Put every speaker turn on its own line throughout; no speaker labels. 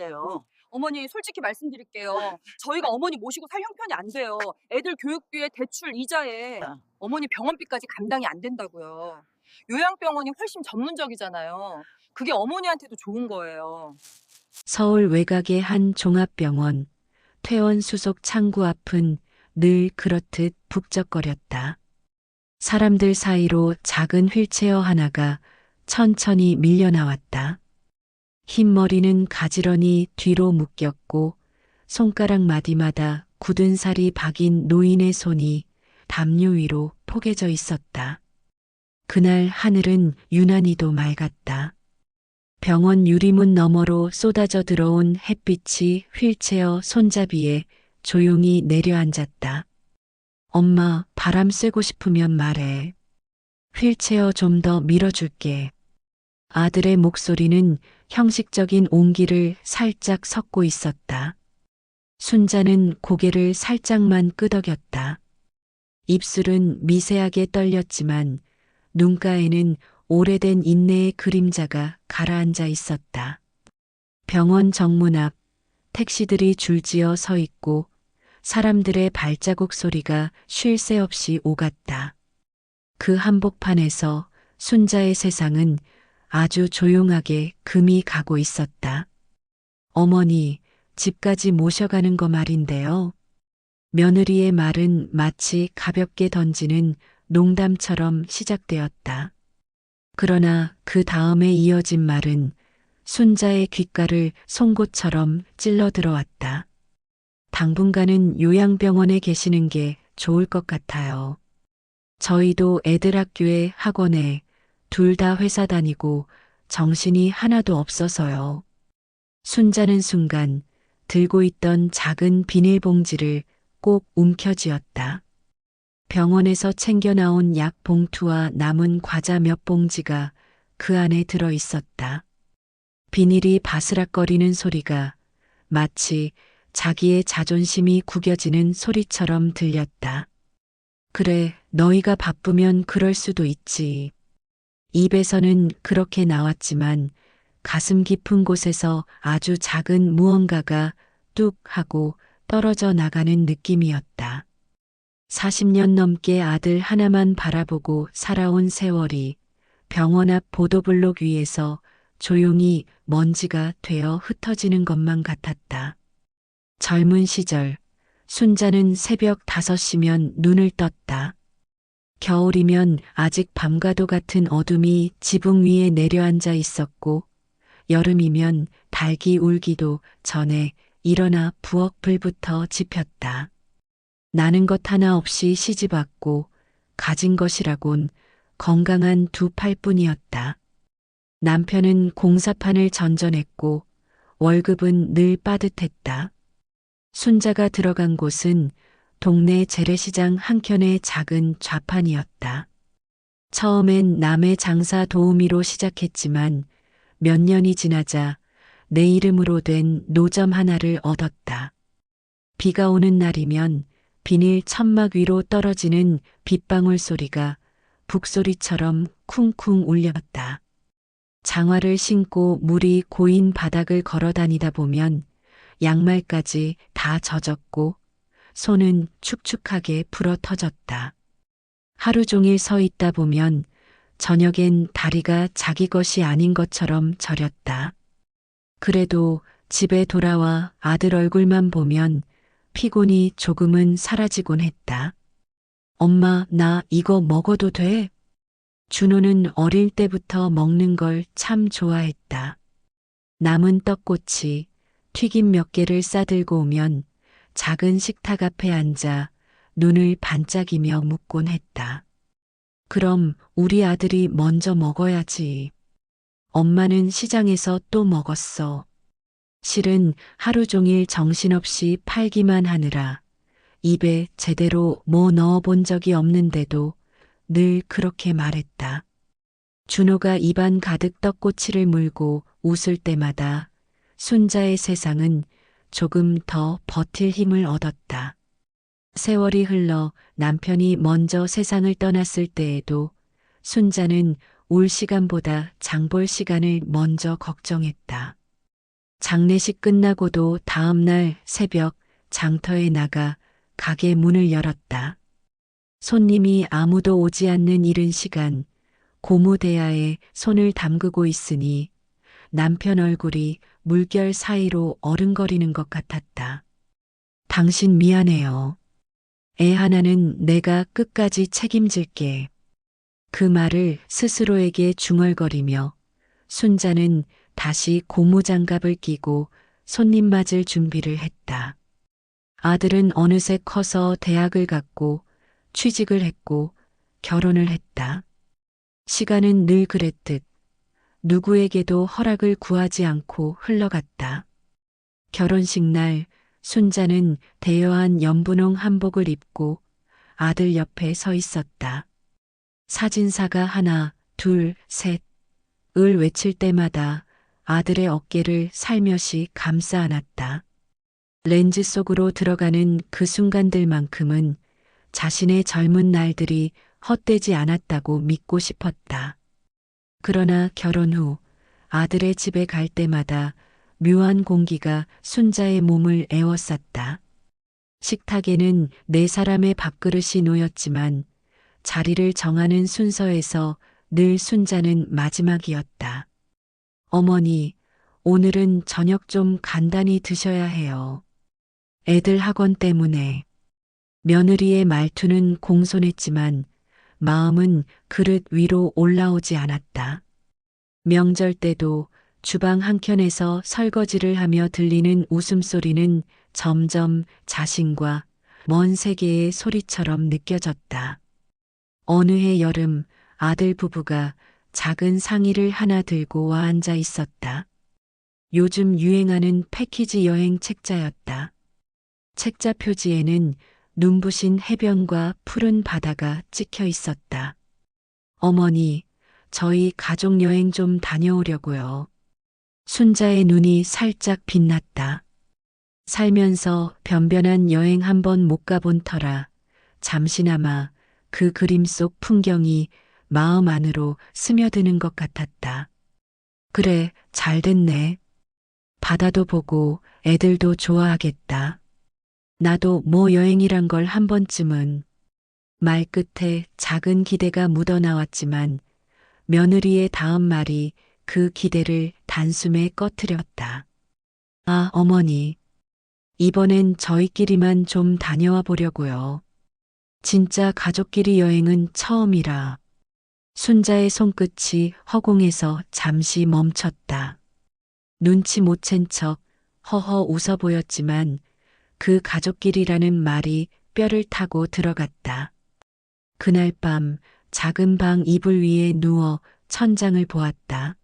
된대요.
어머니 솔직히 말씀드릴게요. 저희가 어머니 모시고 살 형편이 안 돼요. 애들 교육비에 대출 이자에
아,
어머니 병원비까지 감당이 안 된다고요. 요양병원이 훨씬 전문적이잖아요. 그게 어머니한테도 좋은 거예요.
서울 외곽의 한 종합병원, 퇴원 수속 창구 앞은 늘 그렇듯 북적거렸다. 사람들 사이로 작은 휠체어 하나가 천천히 밀려나왔다. 흰 머리는 가지런히 뒤로 묶였고 손가락 마디마다 굳은 살이 박인 노인의 손이 담요 위로 포개져 있었다. 그날 하늘은 유난히도 맑았다. 병원 유리문 너머로 쏟아져 들어온 햇빛이 휠체어 손잡이에 조용히 내려앉았다. 엄마, 바람 쐬고 싶으면 말해. 휠체어 좀 더 밀어줄게. 아들의 목소리는 형식적인 온기를 살짝 섞고 있었다. 순자는 고개를 살짝만 끄덕였다. 입술은 미세하게 떨렸지만 눈가에는 오래된 인내의 그림자가 가라앉아 있었다. 병원 정문 앞 택시들이 줄지어 서 있고 사람들의 발자국 소리가 쉴 새 없이 오갔다. 그 한복판에서 순자의 세상은 아주 조용하게 금이 가고 있었다. 어머니, 집까지 모셔가는 거 말인데요. 며느리의 말은 마치 가볍게 던지는 농담처럼 시작되었다. 그러나 그 다음에 이어진 말은 순자의 귓가를 송곳처럼 찔러 들어왔다. 당분간은 요양병원에 계시는 게 좋을 것 같아요. 저희도 애들 학교에 학원에 둘 다 회사 다니고 정신이 하나도 없어서요. 순자는 순간 들고 있던 작은 비닐봉지를 꼭 움켜쥐었다. 병원에서 챙겨 나온 약 봉투와 남은 과자 몇 봉지가 그 안에 들어 있었다. 비닐이 바스락거리는 소리가 마치 자기의 자존심이 구겨지는 소리처럼 들렸다. 그래, 너희가 바쁘면 그럴 수도 있지. 입에서는 그렇게 나왔지만 가슴 깊은 곳에서 아주 작은 무언가가 뚝 하고 떨어져 나가는 느낌이었다. 40년 넘게 아들 하나만 바라보고 살아온 세월이 병원 앞 보도블록 위에서 조용히 먼지가 되어 흩어지는 것만 같았다. 젊은 시절, 순자는 새벽 5시면 눈을 떴다. 겨울이면 아직 밤과도 같은 어둠이 지붕 위에 내려앉아 있었고, 여름이면 닭이 울기도 전에 일어나 부엌 불부터 지폈다. 나는 것 하나 없이 시집왔고, 가진 것이라곤 건강한 두 팔뿐이었다. 남편은 공사판을 전전했고, 월급은 늘 빠듯했다. 순자가 들어간 곳은 동네 재래시장 한켠의 작은 좌판이었다. 처음엔 남의 장사 도우미로 시작했지만 몇 년이 지나자 내 이름으로 된 노점 하나를 얻었다. 비가 오는 날이면 비닐 천막 위로 떨어지는 빗방울 소리가 북소리처럼 쿵쿵 울렸다. 장화를 신고 물이 고인 바닥을 걸어 다니다 보면 양말까지 다 젖었고 손은 축축하게 불어 터졌다. 하루 종일 서 있다 보면 저녁엔 다리가 자기 것이 아닌 것처럼 저렸다. 그래도 집에 돌아와 아들 얼굴만 보면 피곤이 조금은 사라지곤 했다. 엄마, 나 이거 먹어도 돼? 준호는 어릴 때부터 먹는 걸 참 좋아했다. 남은 떡꼬치, 튀김 몇 개를 싸들고 오면 작은 식탁 앞에 앉아 눈을 반짝이며 묻곤 했다. 그럼 우리 아들이 먼저 먹어야지. 엄마는 시장에서 또 먹었어. 실은 하루 종일 정신없이 팔기만 하느라 입에 제대로 뭐 넣어본 적이 없는데도 늘 그렇게 말했다. 준호가 입안 가득 떡꼬치를 물고 웃을 때마다 순자의 세상은 조금 더 버틸 힘을 얻었다. 세월이 흘러 남편이 먼저 세상을 떠났을 때에도 순자는 올 시간보다 장볼 시간을 먼저 걱정했다. 장례식 끝나고도 다음 날 새벽 장터에 나가 가게 문을 열었다. 손님이 아무도 오지 않는 이른 시간 고무 대야에 손을 담그고 있으니 남편 얼굴이 물결 사이로 어른거리는 것 같았다. 당신 미안해요. 애 하나는 내가 끝까지 책임질게. 그 말을 스스로에게 중얼거리며 순자는 다시 고무장갑을 끼고 손님 맞을 준비를 했다. 아들은 어느새 커서 대학을 갔고 취직을 했고 결혼을 했다. 시간은 늘 그랬듯 누구에게도 허락을 구하지 않고 흘러갔다. 결혼식 날 순자는 대여한 연분홍 한복을 입고 아들 옆에 서 있었다. 사진사가 하나, 둘, 셋, 을 외칠 때마다 아들의 어깨를 살며시 감싸 안았다. 렌즈 속으로 들어가는 그 순간들만큼은 자신의 젊은 날들이 헛되지 않았다고 믿고 싶었다. 그러나 결혼 후 아들의 집에 갈 때마다 묘한 공기가 순자의 몸을 에워쌌다. 식탁에는 네 사람의 밥그릇이 놓였지만 자리를 정하는 순서에서 늘 순자는 마지막이었다. 어머니, 오늘은 저녁 좀 간단히 드셔야 해요. 애들 학원 때문에. 며느리의 말투는 공손했지만 마음은 그릇 위로 올라오지 않았다. 명절 때도 주방 한켠에서 설거지를 하며 들리는 웃음소리는 점점 자신과 먼 세계의 소리처럼 느껴졌다. 어느 해 여름 아들 부부가 작은 상의를 하나 들고 와 앉아 있었다. 요즘 유행하는 패키지 여행 책자였다. 책자 표지에는 눈부신 해변과 푸른 바다가 찍혀 있었다. 어머니, 저희 가족 여행 좀 다녀오려고요. 순자의 눈이 살짝 빛났다. 살면서 변변한 여행 한 번 못 가본 터라 잠시나마 그 그림 속 풍경이 마음 안으로 스며드는 것 같았다. 그래, 잘 됐네. 바다도 보고 애들도 좋아하겠다. 나도 뭐 여행이란 걸 한 번쯤은. 말 끝에 작은 기대가 묻어나왔지만 며느리의 다음 말이 그 기대를 단숨에 꺼트렸다. 아, 어머니. 이번엔 저희끼리만 좀 다녀와 보려고요. 진짜 가족끼리 여행은 처음이라. 순자의 손끝이 허공에서 잠시 멈췄다. 눈치 못 챈 척 허허 웃어 보였지만 그 가족끼리라는 말이 뼈를 타고 들어갔다. 그날 밤 작은 방 이불 위에 누워 천장을 보았다.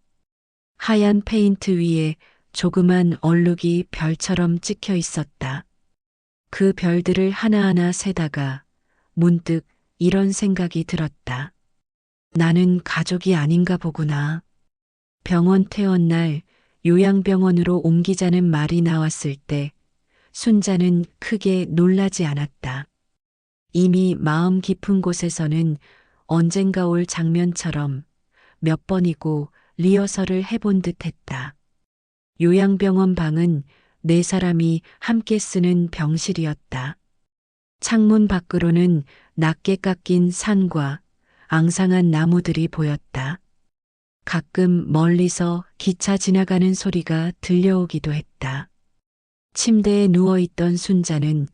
하얀 페인트 위에 조그만 얼룩이 별처럼 찍혀 있었다. 그 별들을 하나하나 세다가 문득 이런 생각이 들었다. 나는 가족이 아닌가 보구나. 병원 퇴원 날 요양병원으로 옮기자는 말이 나왔을 때 순자는 크게 놀라지 않았다. 이미 마음 깊은 곳에서는 언젠가 올 장면처럼 몇 번이고 리허설을 해본 듯 했다. 요양병원 방은 네 사람이 함께 쓰는 병실이었다. 창문 밖으로는 낮게 깎인 산과 앙상한 나무들이 보였다. 가끔 멀리서 기차 지나가는 소리가 들려오기도 했다. 침대에 누워있던 순자는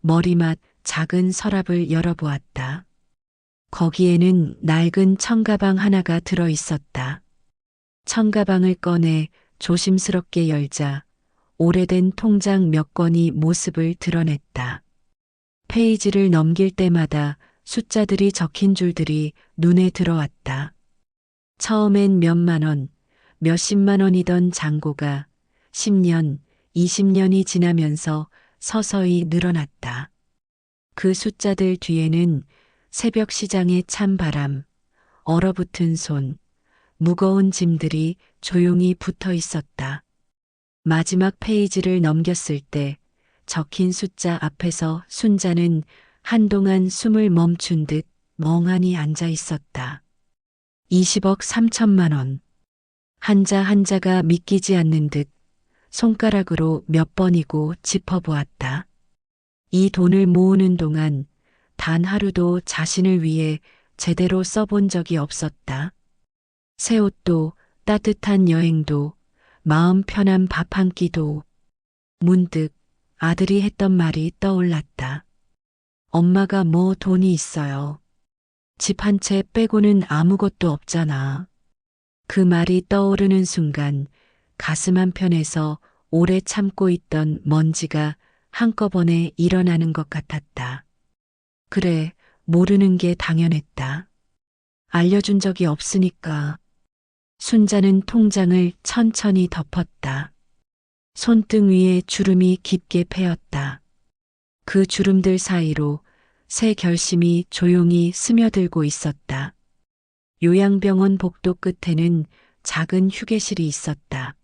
머리맡 작은 서랍을 열어보았다. 거기에는 낡은 청가방 하나가 들어 있었다. 청가방을 꺼내 조심스럽게 열자 오래된 통장 몇 건이 모습을 드러냈다. 페이지를 넘길 때마다 숫자들이 적힌 줄들이 눈에 들어왔다. 처음엔 몇만 원, 몇십만 원이던 잔고가 10년, 20년이 지나면서 서서히 늘어났다. 그 숫자들 뒤에는 새벽 시장의 찬바람, 얼어붙은 손, 무거운 짐들이 조용히 붙어 있었다. 마지막 페이지를 넘겼을 때 적힌 숫자 앞에서 순자는 한동안 숨을 멈춘 듯 멍하니 앉아 있었다. 20억 3천만 원. 한자 한자가 믿기지 않는 듯 손가락으로 몇 번이고 짚어보았다. 이 돈을 모으는 동안 단 하루도 자신을 위해 제대로 써본 적이 없었다. 새 옷도 따뜻한 여행도 마음 편한 밥 한 끼도. 문득 아들이 했던 말이 떠올랐다. 엄마가 뭐 돈이 있어요. 집 한 채 빼고는 아무것도 없잖아. 그 말이 떠오르는 순간 가슴 한편에서 오래 참고 있던 먼지가 한꺼번에 일어나는 것 같았다. 그래, 모르는 게 당연했다. 알려준 적이 없으니까. 순자는 통장을 천천히 덮었다. 손등 위에 주름이 깊게 패였다. 그 주름들 사이로 새 결심이 조용히 스며들고 있었다. 요양병원 복도 끝에는 작은 휴게실이 있었다.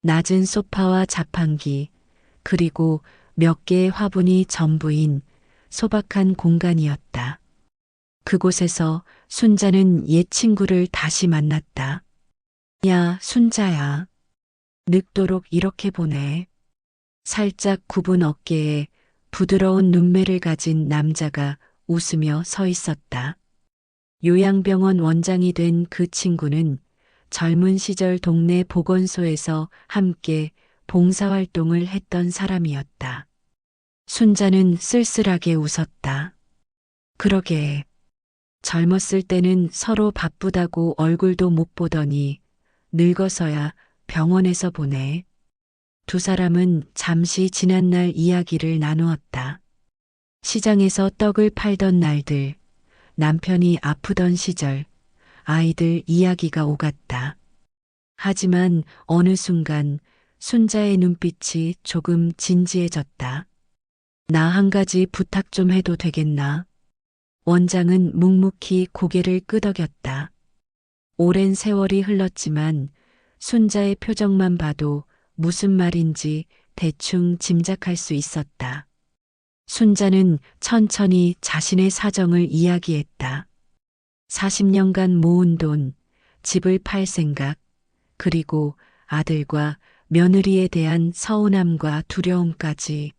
낮은 소파와 자판기, 그리고 몇 개의 화분이 전부인 소박한 공간이었다. 그곳에서 순자는 옛 친구를 다시 만났다. 야, 순자야. 늙도록 이렇게 보내. 살짝 굽은 어깨에 부드러운 눈매를 가진 남자가 웃으며 서 있었다. 요양병원 원장이 된 그 친구는 젊은 시절 동네 보건소에서 함께 봉사활동을 했던 사람이었다. 순자는 쓸쓸하게 웃었다. 그러게. 젊었을 때는 서로 바쁘다고 얼굴도 못 보더니 늙어서야 병원에서 보내. 두 사람은 잠시 지난날 이야기를 나누었다. 시장에서 떡을 팔던 날들, 남편이 아프던 시절, 아이들 이야기가 오갔다. 하지만 어느 순간 순자의 눈빛이 조금 진지해졌다. 나 한 가지 부탁 좀 해도 되겠나? 원장은 묵묵히 고개를 끄덕였다. 오랜 세월이 흘렀지만 순자의 표정만 봐도 무슨 말인지 대충 짐작할 수 있었다. 순자는 천천히 자신의 사정을 이야기했다. 40년간 모은 돈, 집을 팔 생각, 그리고 아들과 며느리에 대한 서운함과 두려움까지.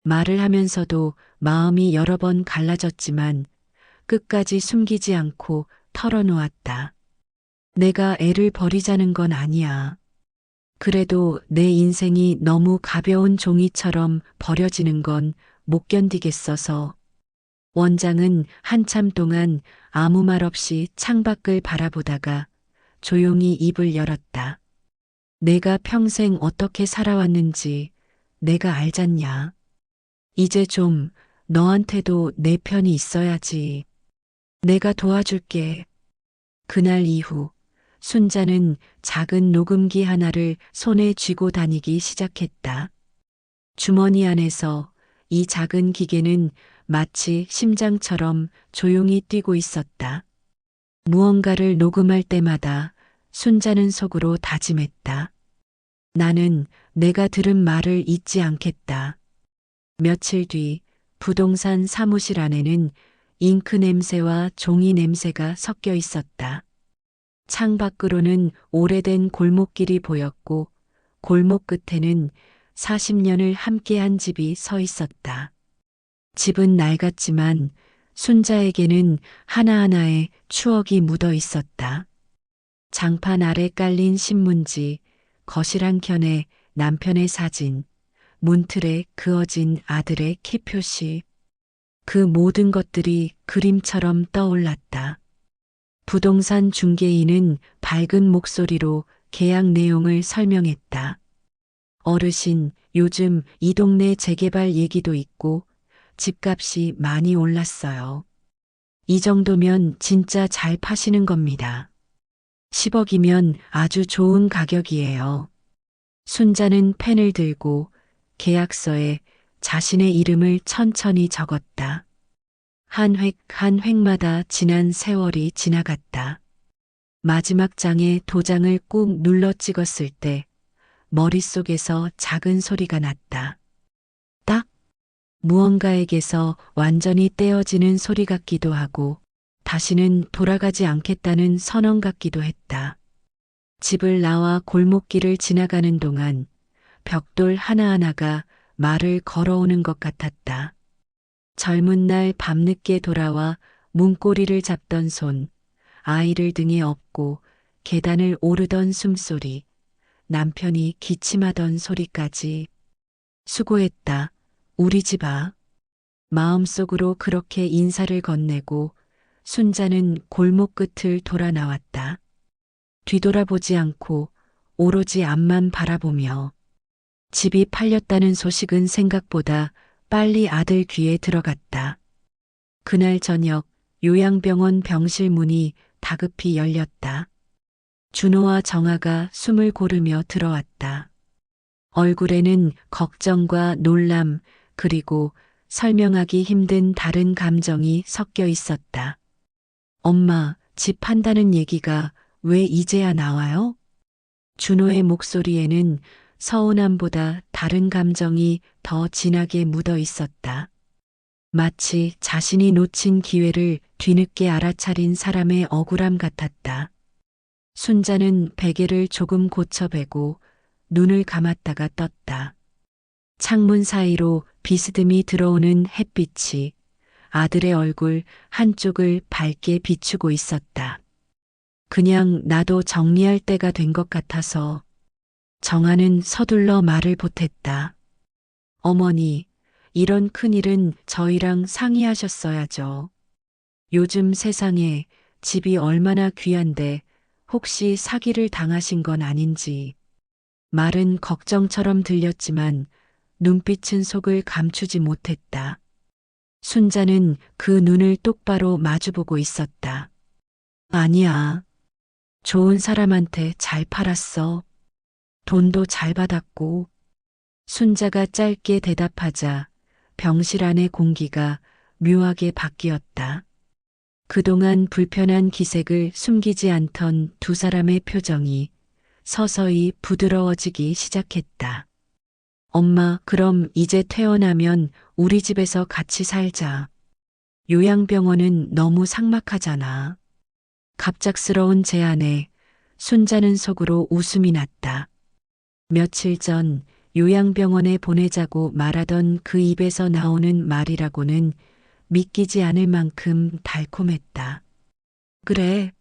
말을 하면서도 마음이 여러 번 갈라졌지만 끝까지 숨기지 않고 털어놓았다. 내가 애를 버리자는 건 아니야. 그래도 내 인생이 너무 가벼운 종이처럼 버려지는 건 못 견디겠어서. 원장은 한참 동안 아무 말 없이 창밖을 바라보다가 조용히 입을 열었다. 내가 평생 어떻게 살아왔는지 내가 알잖냐. 이제 좀 너한테도 내 편이 있어야지. 내가 도와줄게. 그날 이후 순자는 작은 녹음기 하나를 손에 쥐고 다니기 시작했다. 주머니 안에서 이 작은 기계는 마치 심장처럼 조용히 뛰고 있었다. 무언가를 녹음할 때마다 순자는 속으로 다짐했다. 나는 내가 들은 말을 잊지 않겠다. 며칠 뒤 부동산 사무실 안에는 잉크 냄새와 종이 냄새가 섞여 있었다. 창밖으로는 오래된 골목길이 보였고 골목 끝에는 40년을 함께한 집이 서 있었다. 집은 낡았지만 순자에게는 하나하나의 추억이 묻어 있었다. 장판 아래 깔린 신문지, 거실 한켠에 남편의 사진, 문틀에 그어진 아들의 키표시. 그 모든 것들이 그림처럼 떠올랐다. 부동산 중개인은 밝은 목소리로 계약 내용을 설명했다. 어르신, 요즘 이 동네 재개발 얘기도 있고 집값이 많이 올랐어요. 이 정도면 진짜 잘 파시는 겁니다. 10억이면 아주 좋은 가격이에요. 순자는 펜을 들고 계약서에 자신의 이름을 천천히 적었다. 한 획 한 획마다 지난 세월이 지나갔다. 마지막 장에 도장을 꾹 눌러 찍었을 때 머릿속에서 작은 소리가 났다. 딱! 무언가에게서 완전히 떼어지는 소리 같기도 하고 다시는 돌아가지 않겠다는 선언 같기도 했다. 집을 나와 골목길을 지나가는 동안 벽돌 하나하나가 말을 걸어오는 것 같았다. 젊은 날 밤늦게 돌아와 문고리를 잡던 손, 아이를 등에 업고 계단을 오르던 숨소리, 남편이 기침하던 소리까지. 수고했다. 우리 집 아. 마음속으로 그렇게 인사를 건네고 순자는 골목 끝을 돌아 나왔다. 뒤돌아보지 않고 오로지 앞만 바라보며. 집이 팔렸다는 소식은 생각보다 빨리 아들 귀에 들어갔다. 그날 저녁 요양병원 병실 문이 다급히 열렸다. 준호와 정아가 숨을 고르며 들어왔다. 얼굴에는 걱정과 놀람 그리고 설명하기 힘든 다른 감정이 섞여 있었다. 엄마, 집 판다는 얘기가 왜 이제야 나와요? 준호의 목소리에는 서운함보다 다른 감정이 더 진하게 묻어 있었다. 마치 자신이 놓친 기회를 뒤늦게 알아차린 사람의 억울함 같았다. 순자는 베개를 조금 고쳐베고 눈을 감았다가 떴다. 창문 사이로 비스듬히 들어오는 햇빛이 아들의 얼굴 한쪽을 밝게 비추고 있었다. 그냥 나도 정리할 때가 된 것 같아서. 정아는 서둘러 말을 보탰다. 어머니, 이런 큰일은 저희랑 상의하셨어야죠. 요즘 세상에 집이 얼마나 귀한데 혹시 사기를 당하신 건 아닌지. 말은 걱정처럼 들렸지만 눈빛은 속을 감추지 못했다. 순자는 그 눈을 똑바로 마주보고 있었다. 아니야. 좋은 사람한테 잘 팔았어. 돈도 잘 받았고. 순자가 짧게 대답하자 병실 안의 공기가 묘하게 바뀌었다. 그동안 불편한 기색을 숨기지 않던 두 사람의 표정이 서서히 부드러워지기 시작했다. 엄마, 그럼 이제 퇴원하면 우리 집에서 같이 살자. 요양병원은 너무 삭막하잖아. 갑작스러운 제안에 순자는 속으로 웃음이 났다. 며칠 전 요양병원에 보내자고 말하던 그 입에서 나오는 말이라고는 믿기지 않을 만큼 달콤했다. 그래,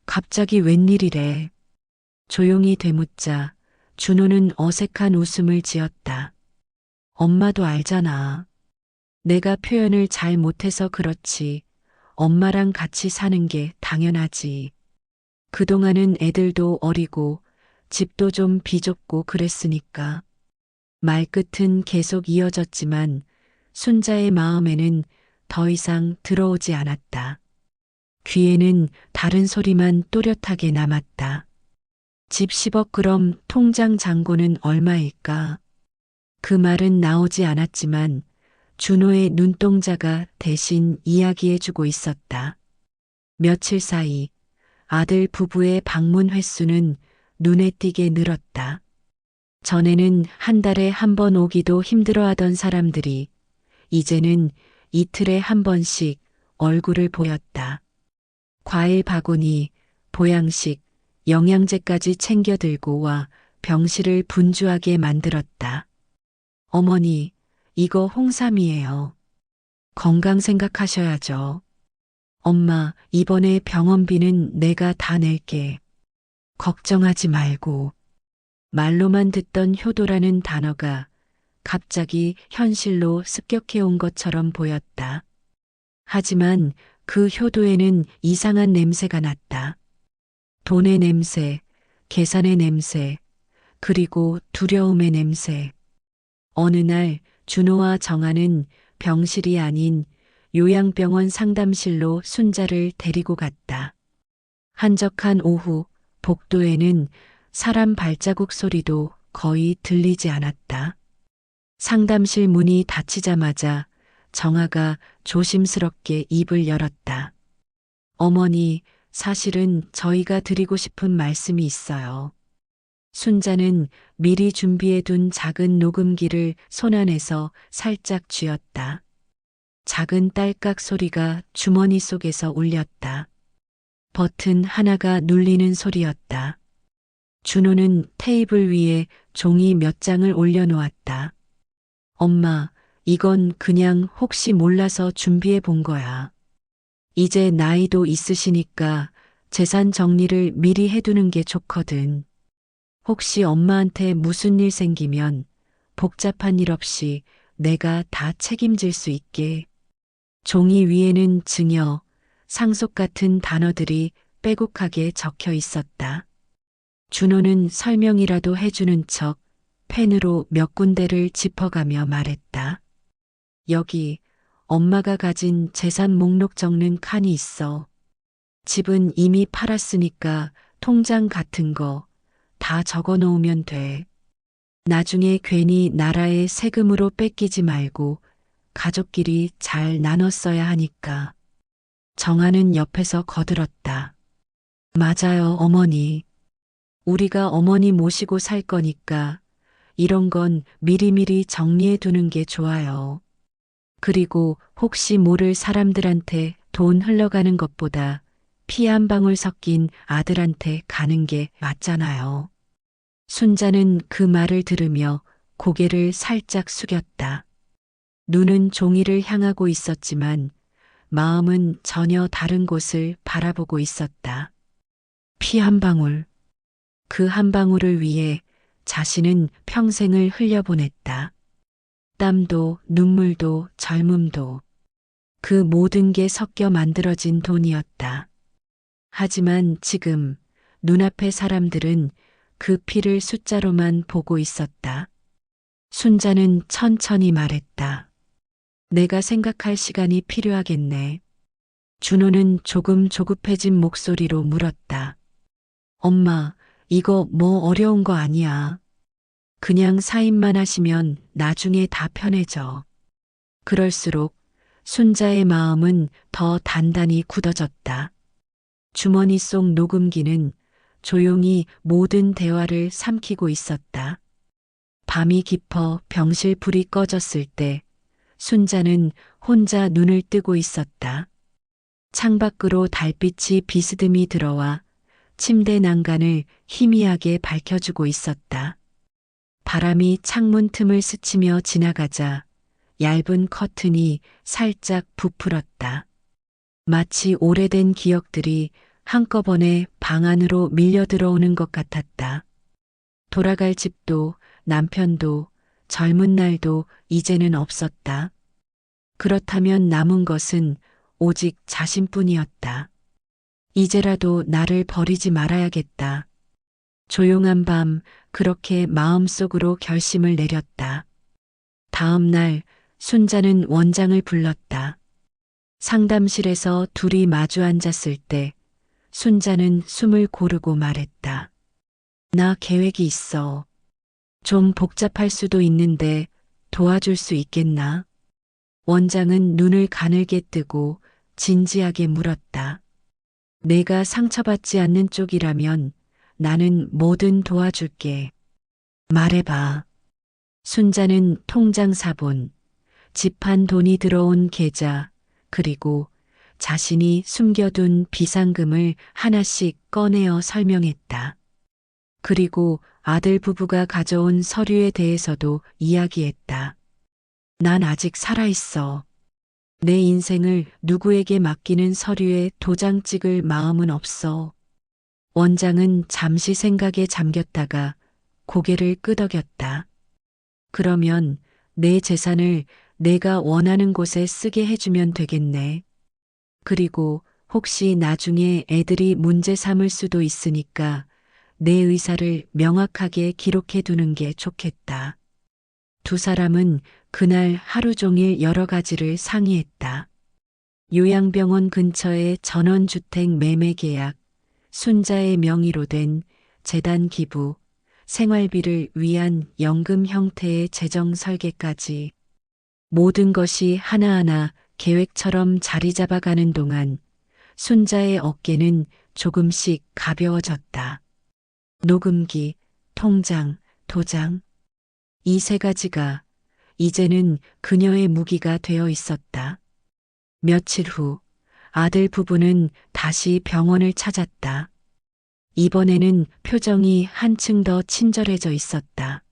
갑자기 웬일이래. 조용히 되묻자 준호는 어색한 웃음을 지었다. 엄마도 알잖아. 내가 표현을 잘 못해서 그렇지. 엄마랑 같이 사는 게 당연하지. 그동안은 애들도 어리고 집도 좀 비좁고 그랬으니까. 말끝은 계속 이어졌지만 순자의 마음에는 더 이상 들어오지 않았다. 귀에는 다른 소리만 또렷하게 남았다. 집 10억 그럼 통장 잔고는 얼마일까? 그 말은 나오지 않았지만 준호의 눈동자가 대신 이야기해주고 있었다. 며칠 사이 아들 부부의 방문 횟수는 눈에 띄게 늘었다. 전에는 한 달에 한 번 오기도 힘들어하던 사람들이 이제는 이틀에 한 번씩 얼굴을 보였다. 과일 바구니, 보양식, 영양제까지 챙겨 들고 와 병실을 분주하게 만들었다. 어머니, 이거 홍삼이에요. 건강 생각하셔야죠. 엄마, 이번에 병원비는 내가 다 낼게. 걱정하지 말고. 말로만 듣던 효도라는 단어가 갑자기 현실로 습격해 온 것처럼 보였다. 하지만 그 효도에는 이상한 냄새가 났다. 돈의 냄새, 계산의 냄새, 그리고 두려움의 냄새. 어느 날 준호와 정아는 병실이 아닌 요양병원 상담실로 순자를 데리고 갔다. 한적한 오후 복도에는 사람 발자국 소리도 거의 들리지 않았다. 상담실 문이 닫히자마자 정아가 조심스럽게 입을 열었다. 어머니, 사실은 저희가 드리고 싶은 말씀이 있어요. 순자는 미리 준비해둔 작은 녹음기를 손안에서 살짝 쥐었다. 작은 딸깍 소리가 주머니 속에서 울렸다. 버튼 하나가 눌리는 소리였다. 준호는 테이블 위에 종이 몇 장을 올려놓았다. 엄마, 이건 그냥 혹시 몰라서 준비해 본 거야. 이제 나이도 있으시니까 재산 정리를 미리 해두는 게 좋거든. 혹시 엄마한테 무슨 일 생기면 복잡한 일 없이 내가 다 책임질 수 있게. 종이 위에는 증여, 상속 같은 단어들이 빼곡하게 적혀 있었다. 준호는 설명이라도 해주는 척 펜으로 몇 군데를 짚어가며 말했다. 여기 엄마가 가진 재산 목록 적는 칸이 있어. 집은 이미 팔았으니까 통장 같은 거 다 적어 놓으면 돼. 나중에 괜히 나라의 세금으로 뺏기지 말고 가족끼리 잘 나눠 써야 하니까. 정아는 옆에서 거들었다. 맞아요, 어머니. 우리가 어머니 모시고 살 거니까 이런 건 미리미리 정리해 두는 게 좋아요. 그리고 혹시 모를 사람들한테 돈 흘러가는 것보다 피 한 방울 섞인 아들한테 가는 게 맞잖아요. 순자는 그 말을 들으며 고개를 살짝 숙였다. 눈은 종이를 향하고 있었지만 마음은 전혀 다른 곳을 바라보고 있었다. 피 한 방울. 그 한 방울을 위해 자신은 평생을 흘려보냈다. 땀도 눈물도 젊음도 그 모든 게 섞여 만들어진 돈이었다. 하지만 지금 눈앞의 사람들은 그 피를 숫자로만 보고 있었다. 순자는 천천히 말했다. 내가 생각할 시간이 필요하겠네. 준호는 조금 조급해진 목소리로 물었다. 엄마, 이거 뭐 어려운 거 아니야. 그냥 사인만 하시면 나중에 다 편해져. 그럴수록 순자의 마음은 더 단단히 굳어졌다. 주머니 속 녹음기는 조용히 모든 대화를 삼키고 있었다. 밤이 깊어 병실 불이 꺼졌을 때 순자는 혼자 눈을 뜨고 있었다. 창밖으로 달빛이 비스듬히 들어와 침대 난간을 희미하게 밝혀주고 있었다. 바람이 창문 틈을 스치며 지나가자 얇은 커튼이 살짝 부풀었다. 마치 오래된 기억들이 한꺼번에 방 안으로 밀려 들어오는 것 같았다. 돌아갈 집도 남편도 젊은 날도 이제는 없었다. 그렇다면 남은 것은 오직 자신뿐이었다. 이제라도 나를 버리지 말아야겠다. 조용한 밤 그렇게 마음속으로 결심을 내렸다. 다음 날 순자는 원장을 불렀다. 상담실에서 둘이 마주 앉았을 때 순자는 숨을 고르고 말했다. 나 계획이 있어. 좀 복잡할 수도 있는데 도와줄 수 있겠나? 원장은 눈을 가늘게 뜨고 진지하게 물었다. 내가 상처받지 않는 쪽이라면 나는 뭐든 도와줄게. 말해봐. 순자는 통장 사본, 집한 돈이 들어온 계좌, 그리고 자신이 숨겨둔 비상금을 하나씩 꺼내어 설명했다. 그리고 아들 부부가 가져온 서류에 대해서도 이야기했다. 난 아직 살아있어. 내 인생을 누구에게 맡기는 서류에 도장 찍을 마음은 없어. 원장은 잠시 생각에 잠겼다가 고개를 끄덕였다. 그러면 내 재산을 내가 원하는 곳에 쓰게 해주면 되겠네. 그리고 혹시 나중에 애들이 문제 삼을 수도 있으니까 내 의사를 명확하게 기록해 두는 게 좋겠다. 두 사람은 그날 하루 종일 여러 가지를 상의했다. 요양병원 근처의 전원주택 매매 계약, 순자의 명의로 된 재단 기부, 생활비를 위한 연금 형태의 재정 설계까지 모든 것이 하나하나 계획처럼 자리 잡아가는 동안 순자의 어깨는 조금씩 가벼워졌다. 녹음기, 통장, 도장. 이 세 가지가 이제는 그녀의 무기가 되어 있었다. 며칠 후 아들 부부는 다시 병원을 찾았다. 이번에는 표정이 한층 더 친절해져 있었다.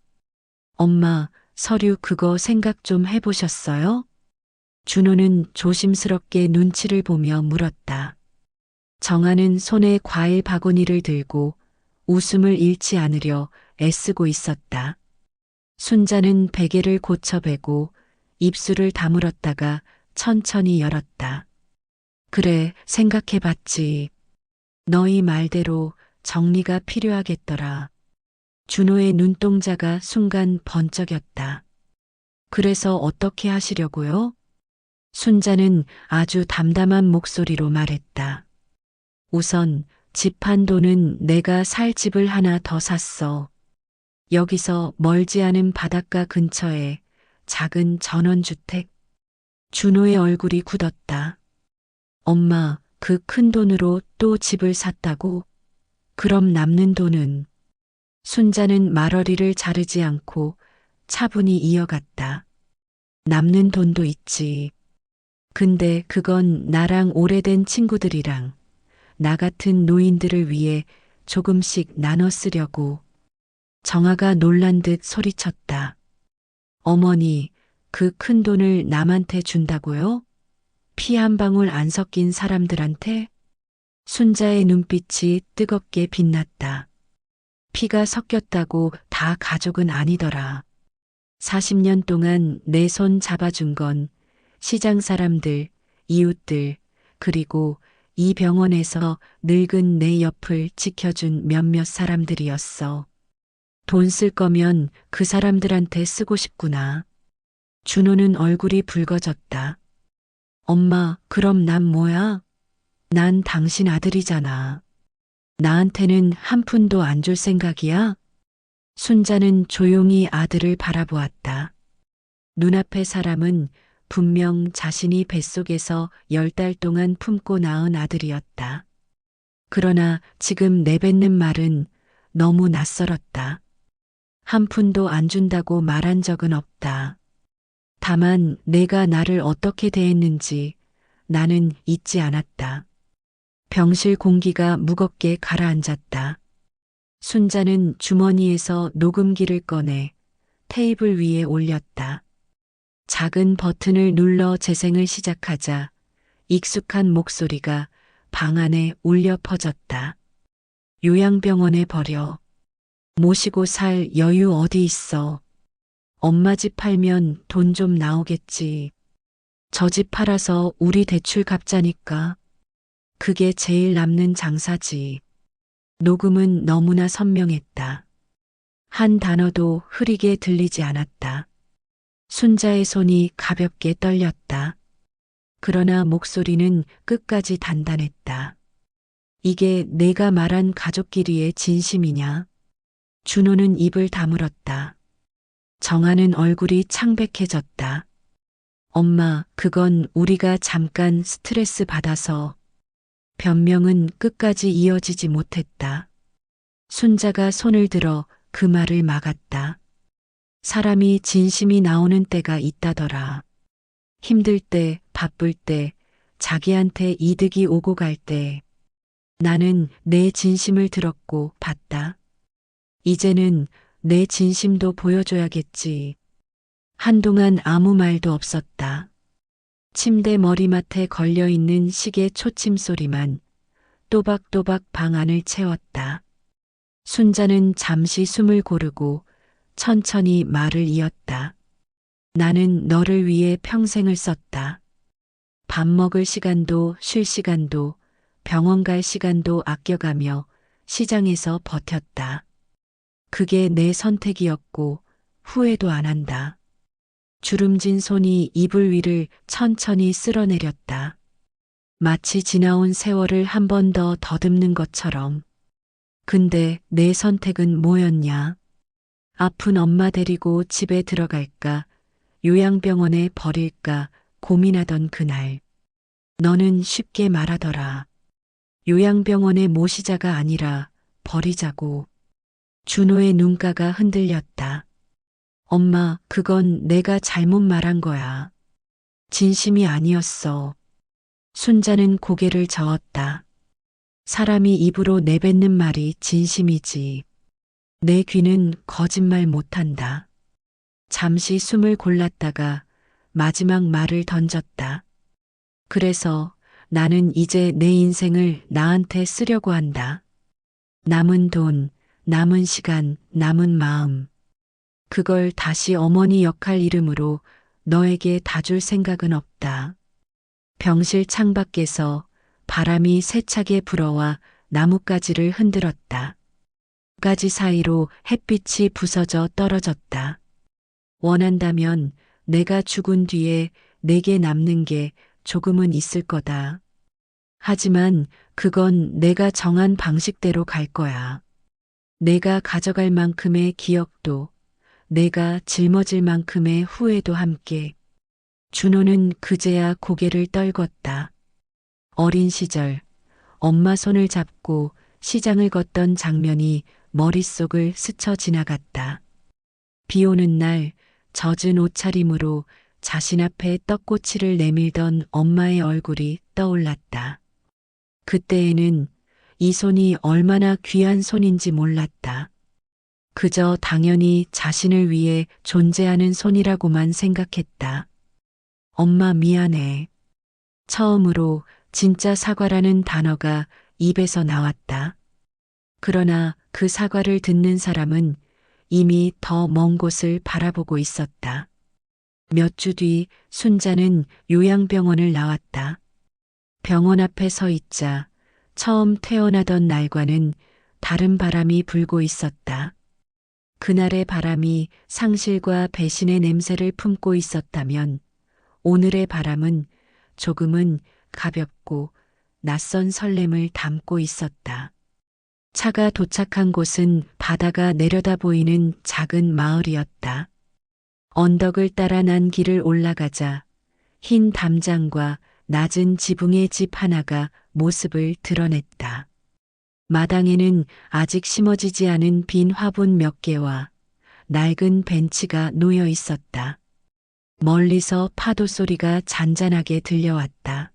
엄마, 서류 그거 생각 좀 해보셨어요? 준호는 조심스럽게 눈치를 보며 물었다. 정아는 손에 과일 바구니를 들고 웃음을 잃지 않으려 애쓰고 있었다. 순자는 베개를 고쳐베고 입술을 다물었다가 천천히 열었다. 그래, 생각해봤지. 너희 말대로 정리가 필요하겠더라. 준호의 눈동자가 순간 번쩍였다. 그래서 어떻게 하시려고요? 순자는 아주 담담한 목소리로 말했다. 우선 집 한 돈은 내가 살 집을 하나 더 샀어. 여기서 멀지 않은 바닷가 근처에 작은 전원주택. 준호의 얼굴이 굳었다. 엄마, 그 큰 돈으로 또 집을 샀다고? 그럼 남는 돈은? 순자는 말어리를 자르지 않고 차분히 이어갔다. 남는 돈도 있지. 근데 그건 나랑 오래된 친구들이랑 나 같은 노인들을 위해 조금씩 나눠 쓰려고. 정아가 놀란 듯 소리쳤다. 어머니, 그 큰 돈을 남한테 준다고요? 피 한 방울 안 섞인 사람들한테? 순자의 눈빛이 뜨겁게 빛났다. 피가 섞였다고 다 가족은 아니더라. 40년 동안 내 손 잡아준 건 시장 사람들, 이웃들, 그리고 이 병원에서 늙은 내 옆을 지켜준 몇몇 사람들이었어. 돈 쓸 거면 그 사람들한테 쓰고 싶구나. 준호는 얼굴이 붉어졌다. 엄마, 그럼 난 뭐야? 난 당신 아들이잖아. 나한테는 한 푼도 안 줄 생각이야? 순자는 조용히 아들을 바라보았다. 눈앞의 사람은 분명 자신이 뱃속에서 10달 동안 품고 낳은 아들이었다. 그러나 지금 내뱉는 말은 너무 낯설었다. 한 푼도 안 준다고 말한 적은 없다. 다만 내가 나를 어떻게 대했는지 나는 잊지 않았다. 병실 공기가 무겁게 가라앉았다. 순자는 주머니에서 녹음기를 꺼내 테이블 위에 올렸다. 작은 버튼을 눌러 재생을 시작하자 익숙한 목소리가 방 안에 울려 퍼졌다. 요양병원에 버려. 모시고 살 여유 어디 있어. 엄마 집 팔면 돈 좀 나오겠지. 저 집 팔아서 우리 대출 갚자니까. 그게 제일 남는 장사지. 녹음은 너무나 선명했다. 한 단어도 흐리게 들리지 않았다. 순자의 손이 가볍게 떨렸다. 그러나 목소리는 끝까지 단단했다. 이게 내가 말한 가족끼리의 진심이냐? 준호는 입을 다물었다. 정아는 얼굴이 창백해졌다. 엄마, 그건 우리가 잠깐 스트레스 받아서. 변명은 끝까지 이어지지 못했다. 순자가 손을 들어 그 말을 막았다. 사람이 진심이 나오는 때가 있다더라. 힘들 때, 바쁠 때, 자기한테 이득이 오고 갈 때. 나는 내 진심을 들었고 봤다. 이제는 내 진심도 보여줘야겠지. 한동안 아무 말도 없었다. 침대 머리맡에 걸려있는 시계 초침 소리만 또박또박 방 안을 채웠다. 순자는 잠시 숨을 고르고 천천히 말을 이었다. 나는 너를 위해 평생을 썼다. 밥 먹을 시간도 쉴 시간도 병원 갈 시간도 아껴가며 시장에서 버텼다. 그게 내 선택이었고 후회도 안 한다. 주름진 손이 이불 위를 천천히 쓸어내렸다. 마치 지나온 세월을 한 번 더 더듬는 것처럼. 근데 내 선택은 뭐였냐? 아픈 엄마 데리고 집에 들어갈까, 요양병원에 버릴까 고민하던 그날. 너는 쉽게 말하더라. 요양병원에 모시자가 아니라 버리자고. 준호의 눈가가 흔들렸다. 엄마, 그건 내가 잘못 말한 거야. 진심이 아니었어. 순자는 고개를 저었다. 사람이 입으로 내뱉는 말이 진심이지. 내 귀는 거짓말 못한다. 잠시 숨을 골랐다가 마지막 말을 던졌다. 그래서 나는 이제 내 인생을 나한테 쓰려고 한다. 남은 돈, 남은 시간, 남은 마음. 그걸 다시 어머니 역할 이름으로 너에게 다 줄 생각은 없다. 병실 창밖에서 바람이 세차게 불어와 나뭇가지를 흔들었다. 가지 사이로 햇빛이 부서져 떨어졌다. 원한다면 내가 죽은 뒤에 내게 남는 게 조금은 있을 거다. 하지만 그건 내가 정한 방식대로 갈 거야. 내가 가져갈 만큼의 기억도, 내가 짊어질 만큼의 후회도 함께. 준호는 그제야 고개를 떨궜다. 어린 시절, 엄마 손을 잡고 시장을 걷던 장면이 머릿속을 스쳐 지나갔다. 비 오는 날 젖은 옷차림으로 자신 앞에 떡꼬치를 내밀던 엄마의 얼굴이 떠올랐다. 그때에는 이 손이 얼마나 귀한 손인지 몰랐다. 그저 당연히 자신을 위해 존재하는 손이라고만 생각했다. 엄마 미안해. 처음으로 진짜 사과라는 단어가 입에서 나왔다. 그러나 그 사과를 듣는 사람은 이미 더 먼 곳을 바라보고 있었다. 몇 주 뒤 순자는 요양병원을 나왔다. 병원 앞에 서 있자 처음 태어나던 날과는 다른 바람이 불고 있었다. 그날의 바람이 상실과 배신의 냄새를 품고 있었다면 오늘의 바람은 조금은 가볍고 낯선 설렘을 담고 있었다. 차가 도착한 곳은 바다가 내려다 보이는 작은 마을이었다. 언덕을 따라 난 길을 올라가자 흰 담장과 낮은 지붕의 집 하나가 모습을 드러냈다. 마당에는 아직 심어지지 않은 빈 화분 몇 개와 낡은 벤치가 놓여 있었다. 멀리서 파도 소리가 잔잔하게 들려왔다.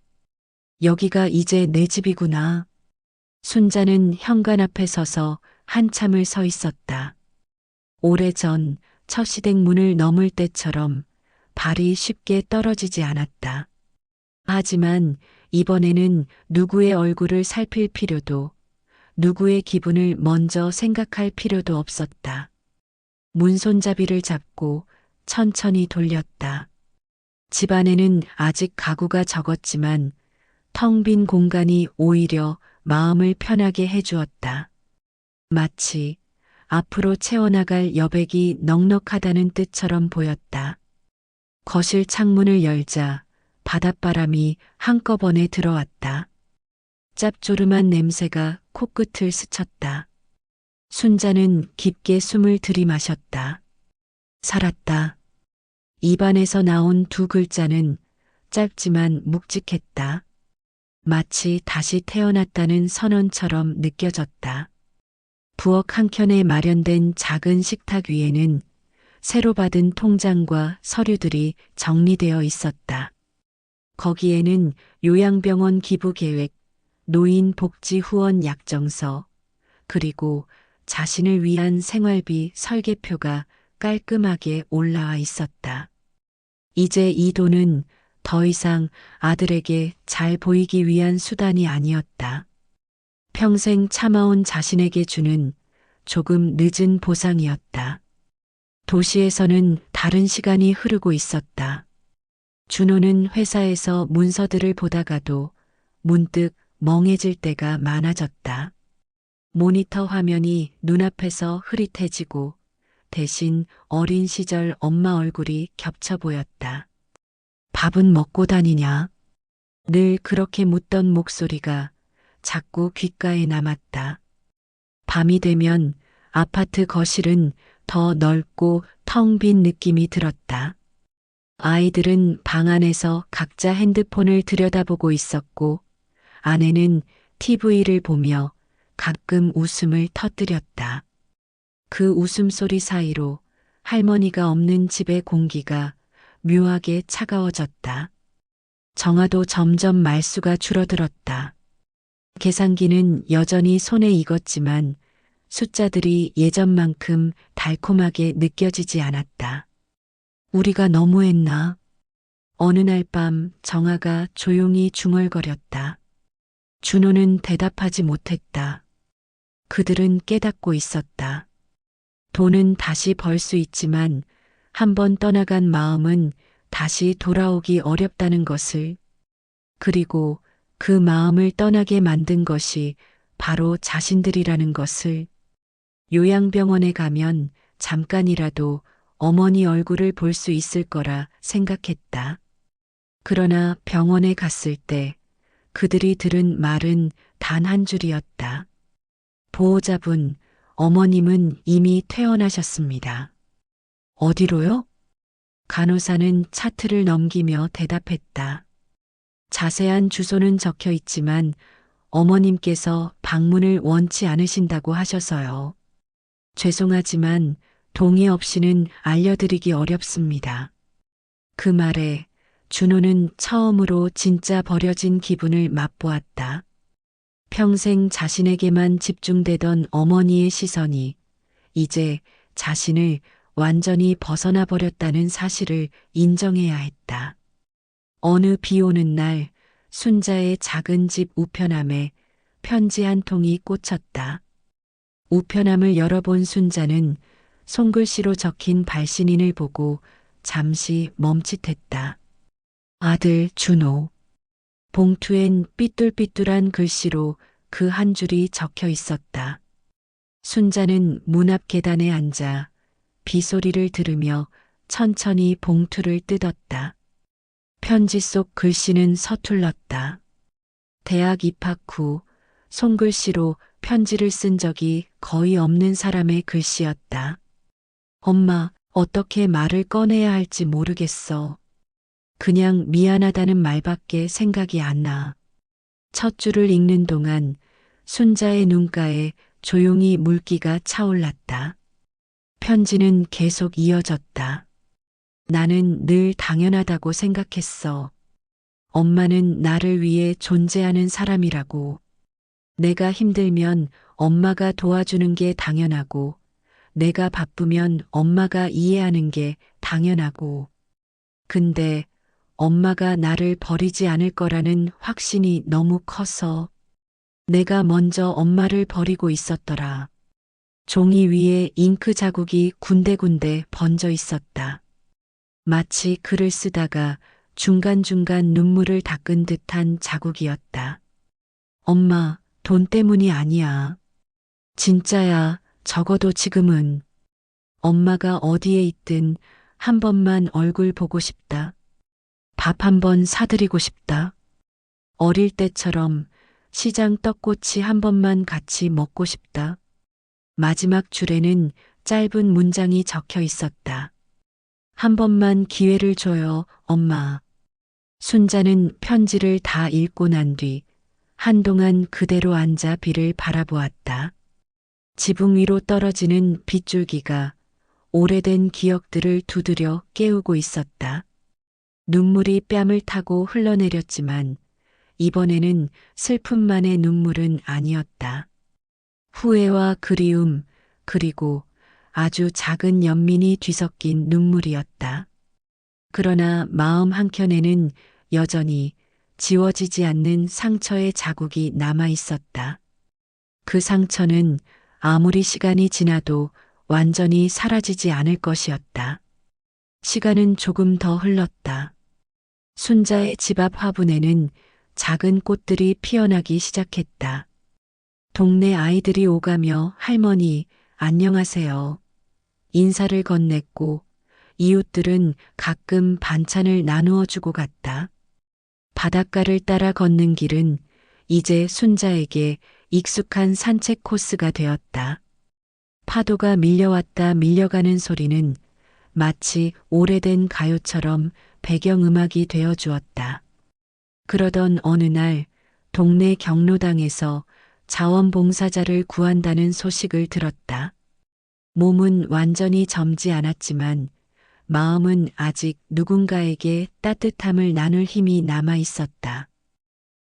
여기가 이제 내 집이구나. 순자는 현관 앞에 서서 한참을 서 있었다. 오래전 첫 시댁 문을 넘을 때처럼 발이 쉽게 떨어지지 않았다. 하지만 이번에는 누구의 얼굴을 살필 필요도, 누구의 기분을 먼저 생각할 필요도 없었다. 문손잡이를 잡고 천천히 돌렸다. 집 안에는 아직 가구가 적었지만 텅 빈 공간이 오히려 마음을 편하게 해주었다. 마치 앞으로 채워나갈 여백이 넉넉하다는 뜻처럼 보였다. 거실 창문을 열자 바닷바람이 한꺼번에 들어왔다. 짭조름한 냄새가 코끝을 스쳤다. 순자는 깊게 숨을 들이마셨다. 살았다. 입안에서 나온 두 글자는 짧지만 묵직했다. 마치 다시 태어났다는 선언처럼 느껴졌다. 부엌 한켠에 마련된 작은 식탁 위에는 새로 받은 통장과 서류들이 정리되어 있었다. 거기에는 요양병원 기부 계획, 노인 복지 후원 약정서, 그리고 자신을 위한 생활비 설계표가 깔끔하게 올라와 있었다. 이제 이 돈은 더 이상 아들에게 잘 보이기 위한 수단이 아니었다. 평생 참아온 자신에게 주는 조금 늦은 보상이었다. 도시에서는 다른 시간이 흐르고 있었다. 준호는 회사에서 문서들을 보다가도 문득 멍해질 때가 많아졌다. 모니터 화면이 눈앞에서 흐릿해지고 대신 어린 시절 엄마 얼굴이 겹쳐 보였다. 밥은 먹고 다니냐? 늘 그렇게 묻던 목소리가 자꾸 귓가에 남았다. 밤이 되면 아파트 거실은 더 넓고 텅 빈 느낌이 들었다. 아이들은 방 안에서 각자 핸드폰을 들여다보고 있었고 아내는 TV를 보며 가끔 웃음을 터뜨렸다. 그 웃음소리 사이로 할머니가 없는 집의 공기가 묘하게 차가워졌다. 정화도 점점 말수가 줄어들었다. 계산기는 여전히 손에 익었지만 숫자들이 예전만큼 달콤하게 느껴지지 않았다. 우리가 너무했나? 어느 날 밤 정아가 조용히 중얼거렸다. 준호는 대답하지 못했다. 그들은 깨닫고 있었다. 돈은 다시 벌 수 있지만 한번 떠나간 마음은 다시 돌아오기 어렵다는 것을, 그리고 그 마음을 떠나게 만든 것이 바로 자신들이라는 것을. 요양병원에 가면 잠깐이라도 어머니 얼굴을 볼 수 있을 거라 생각했다. 그러나 병원에 갔을 때 그들이 들은 말은 단 한 줄이었다. 보호자분, 어머님은 이미 퇴원하셨습니다. 어디로요? 간호사는 차트를 넘기며 대답했다. 자세한 주소는 적혀 있지만 어머님께서 방문을 원치 않으신다고 하셔서요. 죄송하지만 동의 없이는 알려드리기 어렵습니다. 그 말에 준호는 처음으로 진짜 버려진 기분을 맛보았다. 평생 자신에게만 집중되던 어머니의 시선이 이제 자신을 완전히 벗어나 버렸다는 사실을 인정해야 했다. 어느 비 오는 날 순자의 작은 집 우편함에 편지 한 통이 꽂혔다. 우편함을 열어본 순자는 손글씨로 적힌 발신인을 보고 잠시 멈칫했다. 아들 준호. 봉투엔 삐뚤삐뚤한 글씨로 그 한 줄이 적혀 있었다. 순자는 문 앞 계단에 앉아 빗소리를 들으며 천천히 봉투를 뜯었다. 편지 속 글씨는 서툴렀다. 대학 입학 후 손글씨로 편지를 쓴 적이 거의 없는 사람의 글씨였다. 엄마, 어떻게 말을 꺼내야 할지 모르겠어. 그냥 미안하다는 말밖에 생각이 안 나. 첫 줄을 읽는 동안 순자의 눈가에 조용히 물기가 차올랐다. 편지는 계속 이어졌다. 나는 늘 당연하다고 생각했어. 엄마는 나를 위해 존재하는 사람이라고. 내가 힘들면 엄마가 도와주는 게 당연하고, 내가 바쁘면 엄마가 이해하는 게 당연하고. 근데 엄마가 나를 버리지 않을 거라는 확신이 너무 커서 내가 먼저 엄마를 버리고 있었더라. 종이 위에 잉크 자국이 군데군데 번져 있었다. 마치 글을 쓰다가 중간중간 눈물을 닦은 듯한 자국이었다. 엄마, 돈 때문이 아니야. 진짜야, 적어도 지금은. 엄마가 어디에 있든 한 번만 얼굴 보고 싶다. 밥 한 번 사드리고 싶다. 어릴 때처럼 시장 떡꼬치 한 번만 같이 먹고 싶다. 마지막 줄에는 짧은 문장이 적혀 있었다. 한 번만 기회를 줘요, 엄마. 순자는 편지를 다 읽고 난 뒤 한동안 그대로 앉아 비를 바라보았다. 지붕 위로 떨어지는 빗줄기가 오래된 기억들을 두드려 깨우고 있었다. 눈물이 뺨을 타고 흘러내렸지만 이번에는 슬픔만의 눈물은 아니었다. 후회와 그리움, 그리고 아주 작은 연민이 뒤섞인 눈물이었다. 그러나 마음 한켠에는 여전히 지워지지 않는 상처의 자국이 남아 있었다. 그 상처는 아무리 시간이 지나도 완전히 사라지지 않을 것이었다. 시간은 조금 더 흘렀다. 순자의 집 앞 화분에는 작은 꽃들이 피어나기 시작했다. 동네 아이들이 오가며 할머니, 안녕하세요. 인사를 건넸고 이웃들은 가끔 반찬을 나누어 주고 갔다. 바닷가를 따라 걷는 길은 이제 순자에게 익숙한 산책 코스가 되었다. 파도가 밀려왔다 밀려가는 소리는 마치 오래된 가요처럼 배경음악이 되어 주었다. 그러던 어느 날 동네 경로당에서 자원봉사자를 구한다는 소식을 들었다. 몸은 완전히 젊지 않았지만 마음은 아직 누군가에게 따뜻함을 나눌 힘이 남아 있었다.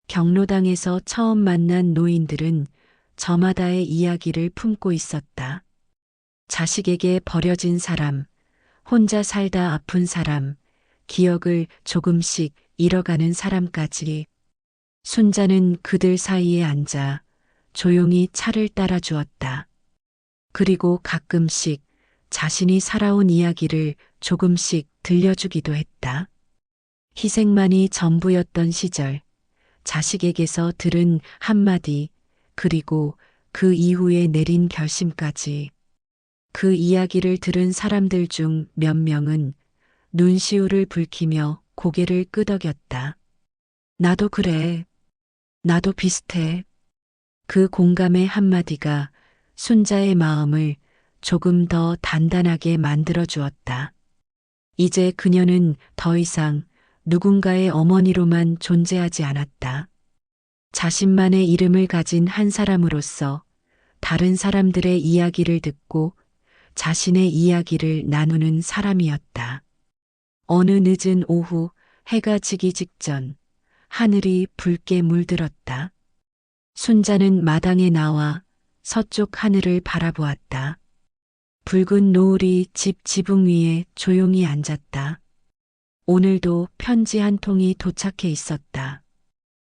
경로당에서 처음 만난 노인들은 저마다의 이야기를 품고 있었다. 자식에게 버려진 사람, 혼자 살다 아픈 사람, 기억을 조금씩 잃어가는 사람까지. 순자는 그들 사이에 앉아 조용히 차를 따라 주었다. 그리고 가끔씩 자신이 살아온 이야기를 조금씩 들려주기도 했다. 희생만이 전부였던 시절, 자식에게서 들은 한마디, 그리고 그 이후에 내린 결심까지. 그 이야기를 들은 사람들 중 몇 명은 눈시울을 붉히며 고개를 끄덕였다. 나도 그래. 나도 비슷해. 그 공감의 한마디가 순자의 마음을 조금 더 단단하게 만들어 주었다. 이제 그녀는 더 이상 누군가의 어머니로만 존재하지 않았다. 자신만의 이름을 가진 한 사람으로서 다른 사람들의 이야기를 듣고 자신의 이야기를 나누는 사람이었다. 어느 늦은 오후 해가 지기 직전 하늘이 붉게 물들었다. 순자는 마당에 나와 서쪽 하늘을 바라보았다. 붉은 노을이 집 지붕 위에 조용히 앉았다. 오늘도 편지 한 통이 도착해 있었다.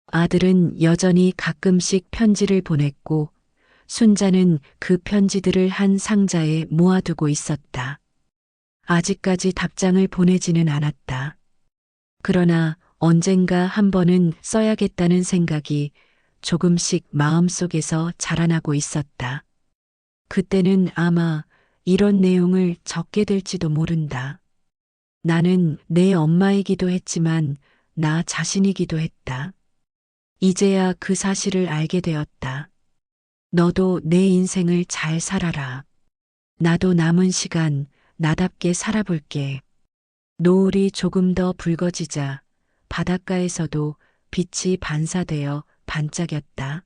아들은 여전히 가끔씩 편지를 보냈고 순자는 그 편지들을 한 상자에 모아두고 있었다. 아직까지 답장을 보내지는 않았다. 그러나 언젠가 한 번은 써야겠다는 생각이 조금씩 마음속에서 자라나고 있었다. 그때는 아마 이런 내용을 적게 될지도 모른다. 나는 내 엄마이기도 했지만 나 자신이기도 했다. 이제야 그 사실을 알게 되었다. 너도 내 인생을 잘 살아라. 나도 남은 시간 나답게 살아볼게. 노을이 조금 더 붉어지자 바닷가에서도 빛이 반사되어 반짝였다.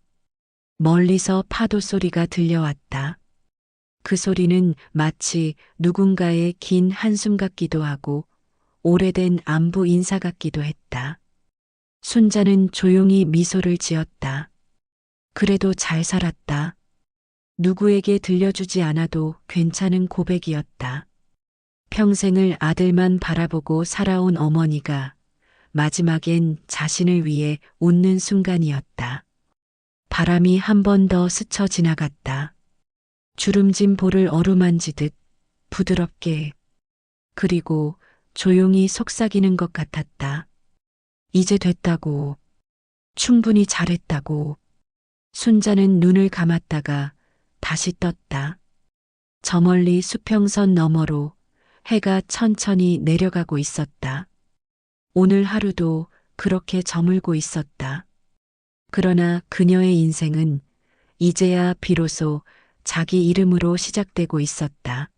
멀리서 파도 소리가 들려왔다. 그 소리는 마치 누군가의 긴 한숨 같기도 하고 오래된 안부 인사 같기도 했다. 순자는 조용히 미소를 지었다. 그래도 잘 살았다. 누구에게 들려주지 않아도 괜찮은 고백이었다. 평생을 아들만 바라보고 살아온 어머니가 마지막엔 자신을 위해 웃는 순간이었다. 바람이 한 번 더 스쳐 지나갔다. 주름진 볼을 어루만지듯 부드럽게, 그리고 조용히 속삭이는 것 같았다. 이제 됐다고. 충분히 잘했다고. 순자는 눈을 감았다가 다시 떴다. 저 멀리 수평선 너머로 해가 천천히 내려가고 있었다. 오늘 하루도 그렇게 저물고 있었다. 그러나 그녀의 인생은 이제야 비로소 자기 이름으로 시작되고 있었다.